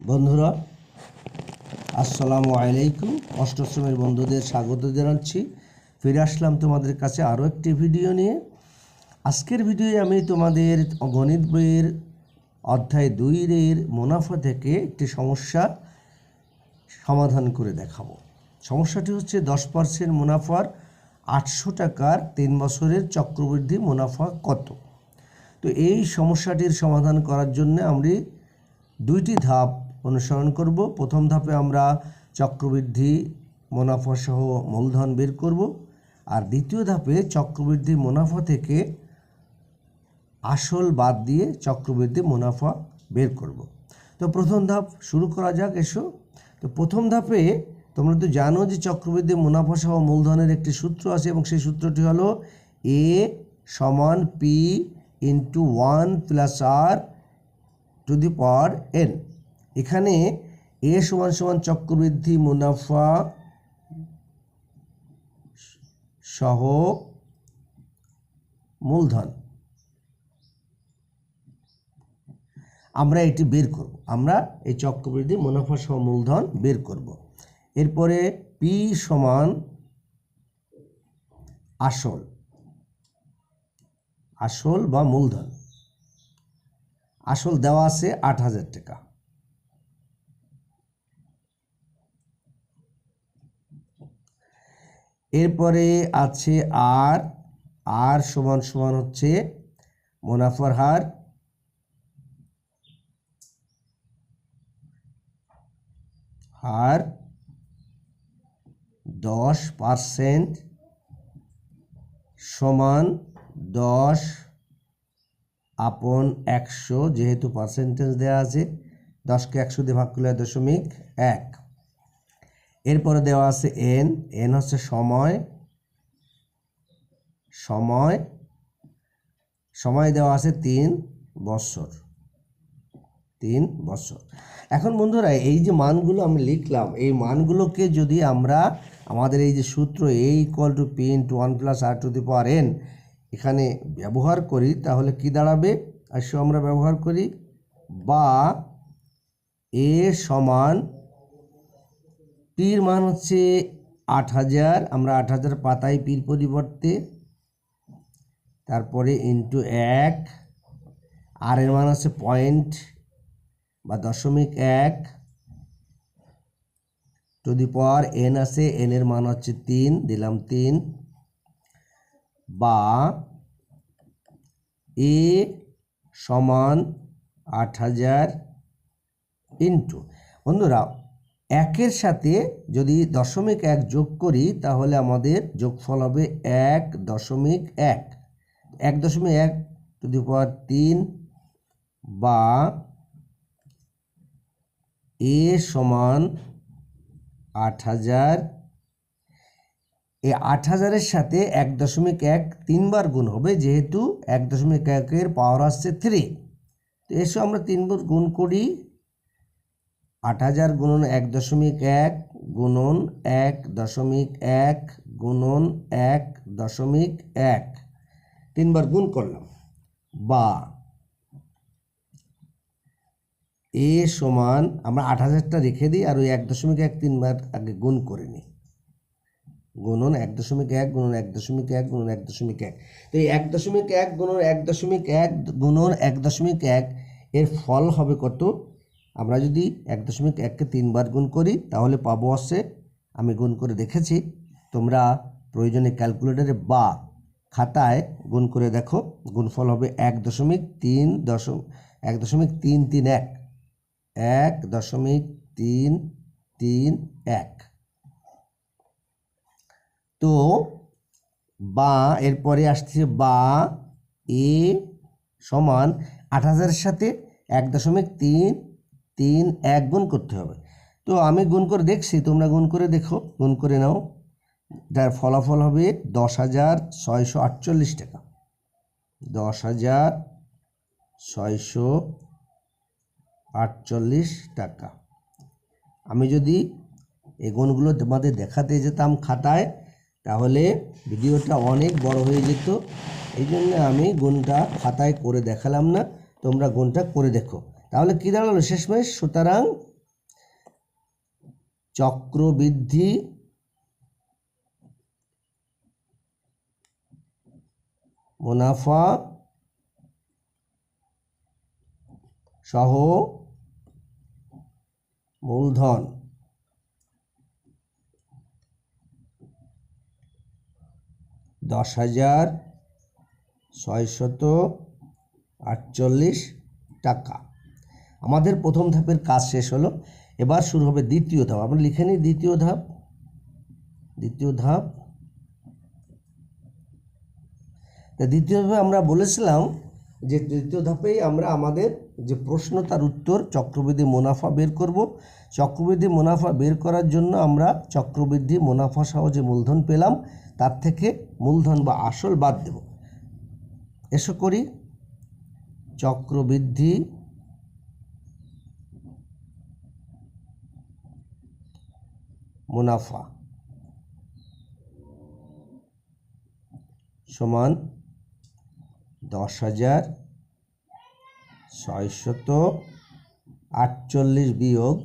বন্ধুরা আসসালামু আলাইকুম। অষ্টম শ্রেণীর বন্ধুদের স্বাগত জানাচ্ছি। ফিরে আসলাম তোমাদের কাছে আরও একটি ভিডিও নিয়ে। আজকের ভিডিওয়ে আমি তোমাদের গণিত বইয়ের অধ্যায় 2 মুনাফা থেকে একটি সমস্যা সমাধান করে দেখাবো। সমস্যাটি হচ্ছে 10% মুনাফার 800 টাকার 3 বছরের চক্রবৃদ্ধি মুনাফা কত। তো এই সমস্যাটির সমাধান করার জন্য আমরা 2টি ধাপ অনুসরণ করব। প্রথম ধাপে আমরা চক্রবৃদ্ধি মুনাফা সহ মূলধন বের করব, আর দ্বিতীয় ধাপে চক্রবৃদ্ধি মুনাফা থেকে আসল বাদ দিয়ে চক্রবৃদ্ধি মুনাফা বের করব। তো প্রথম ধাপ শুরু করা যাক, এসো। তো প্রথম ধাপে তোমরা তো জানো যে চক্রবৃদ্ধি মুনাফা সহ মূলধনের একটি সূত্র আছে, এবং সেই সূত্রটি হলো A সমান P into 1 plus R to the power n। এখানে A সমান সমান চক্রবৃদ্ধি মুনাফা সহ মূলধন, আমরা এটি বের করব। আমরা এই চক্রবৃদ্ধি মুনাফা সহ মূলধন বের করব। এরপরে P সমান আসল বা মূলধন। আসল দেওয়া আছে 8000 টাকা। এরপরে আছে আর সমান সমান হচ্ছে মুনাফার হার 10% সমান 10/100, যেহেতু পার্সেন্টেজ দেওয়া আছে 10কে 100 দিয়ে ভাগ করলে 0.1। এরপরে দেওয়া আছে n হচ্ছে সময় দেওয়া আছে 3 বছর। এখন বন্ধুরা এই যে মানগুলো আমি লিখলাম, এই মানগুলোকে যদি আমরা আমাদের এই যে সূত্র A = P × 1 + R to the power n এখানে ব্যবহার করি, তাহলে কি দাঁড়াবে? আসো আমরা ব্যবহার করি, বা A সমান P এর মান হচ্ছে 8000, আমরা 8000 পাতাই P এর পরিবর্তে, তারপরে ইন্টু 1, আর এর মান আছে পয়েন্ট বা 0.1 টু দি পাওয়ার n আছে, n এর মান হচ্ছে 3, দিলাম 3, বা A সমান 8000 ইন্টু, বন্ধুরা 1-এর সাথে যদি 0.1 যোগ করি তাহলে আমাদের যোগফল হবে 1.1 টু দি পাওয়ার 3, বা A সমান 8000। এই 8000-এর সাথে 1.1 3বার গুণ হবে, যেহেতু 1.1-এর পাওয়ার আসছে 3। তো এসো আমরা 3 বার গুণ করি, 8000 গুণন 1.1 গুণন 1.1 গুণন 1.1, 3বার গুণ করলাম, বা A সমান, আমরা 8000টা রেখে দিই আর ওই 1.1 3বার আগে গুণ করে নিই, গুণন 1.1 গুণন 1.1 গুণন 1.1। তো এই 1.1 গুণন 1.1 গুণন 1.1 এর ফল হবে কত? আমরা যদি 1.1কে 3বার গুণ করি তাহলে পাবো আছে, আমি গুণ করে দেখেছি, তোমরা প্রয়োজনে ক্যালকুলেটরে বা খাতায় গুণ করে দেখো, গুণফল হবে 1.331। তো বা এরপরে আসছে বা A সমান 8000-এর সাথে 1.331 গুণ করতে হবে। তো আমি গুণ করে দেখছি, তোমরা গুণ করে দেখো, গুণ করে নাও। যার ফলাফল হবে 10,648 টাকা। 10,648 টাকা। আমি যদি এই গুণগুলো তোমাদের দেখাতে যেতাম খাতায় তাহলে ভিডিওটা অনেক বড় হয়ে যেত, এই জন্য আমি গুণটা খাতায় করে দেখালাম না, তোমরা গুণটা করে দেখো। তাহলে কী দাঁড়ালো শেষমেশ? সুতরাং চক্রবৃদ্ধি মুনাফা সহ মূলধন $10,648 টাকা। আমাদের প্রথম ধাপের কাজ শেষ হলো, এবার শুরু হবে দ্বিতীয় ধাপ। আমরা লিখে নিই দ্বিতীয় ধাপ। দ্বিতীয় ধাপে আমরা বলেছিলাম যে দ্বিতীয় ধাপেই আমরা আমাদের যে প্রশ্ন তার উত্তর চক্রবৃদ্ধি মুনাফা বের করব। চক্রবৃদ্ধি মুনাফা বের করার জন্য আমরা চক্রবৃদ্ধি মুনাফা সহ যে মূলধন পেলাম তার থেকে মূলধন বা আসল বাদ দেব। এসো করি। চক্রবৃদ্ধি মুনাফা সমান 10,648 বিয়োগ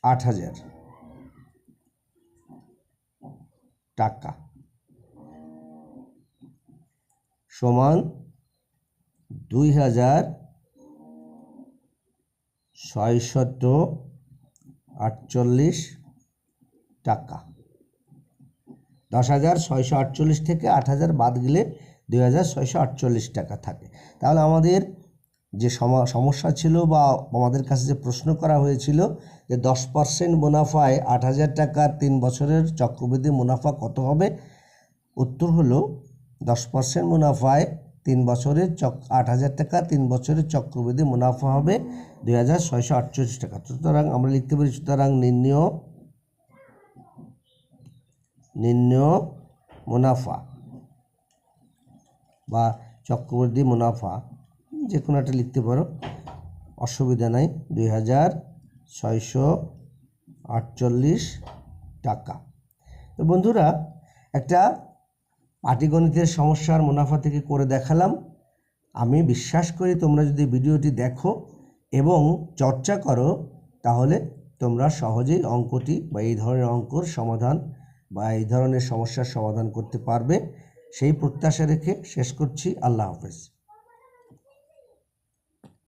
8,000 টাকা সমান 2,648 টাকা। 10,648 থেকে 8,000 বাদ গেলে 2,648 টাকা থাকে। তাহলে আমাদের যে সমস্যা ছিল বা আমাদের কাছে যে প্রশ্ন করা হয়েছিল যে 10% মুনাফায় 8,000 টাকার 3 বছরের চক্রবৃদ্ধি মুনাফা কত হবে, উত্তর হলো 10% মুনাফায় 3 বছরের 8,000 টাকা, 3 বছরের চক্রবৃদ্ধি মুনাফা হবে 2,648 টাকা। সুতরাং আমরা লিখতে পারি, সুতরাং নির্ণেয় মুনাফা বা চক্রবৃদ্ধি মুনাফা যে কোনো একটা লিখতে পারো, অসুবিধা নাই, 2,648 টাকা। তো বন্ধুরা, একটা পাটিগণিতের সমস্যার মুনাফা থেকে করে দেখালাম। আমি বিশ্বাস করি তোমরা যদি ভিডিওটি দেখো এবং চর্চা করো তাহলে তোমরা সহজেই অঙ্কটি বা এই ধরনের অঙ্কর সমাধান বা এই ধরনের সমস্যার সমাধান করতে পারবে। সেই প্রত্যাশা রেখে শেষ করছি। আল্লাহ হাফেজ।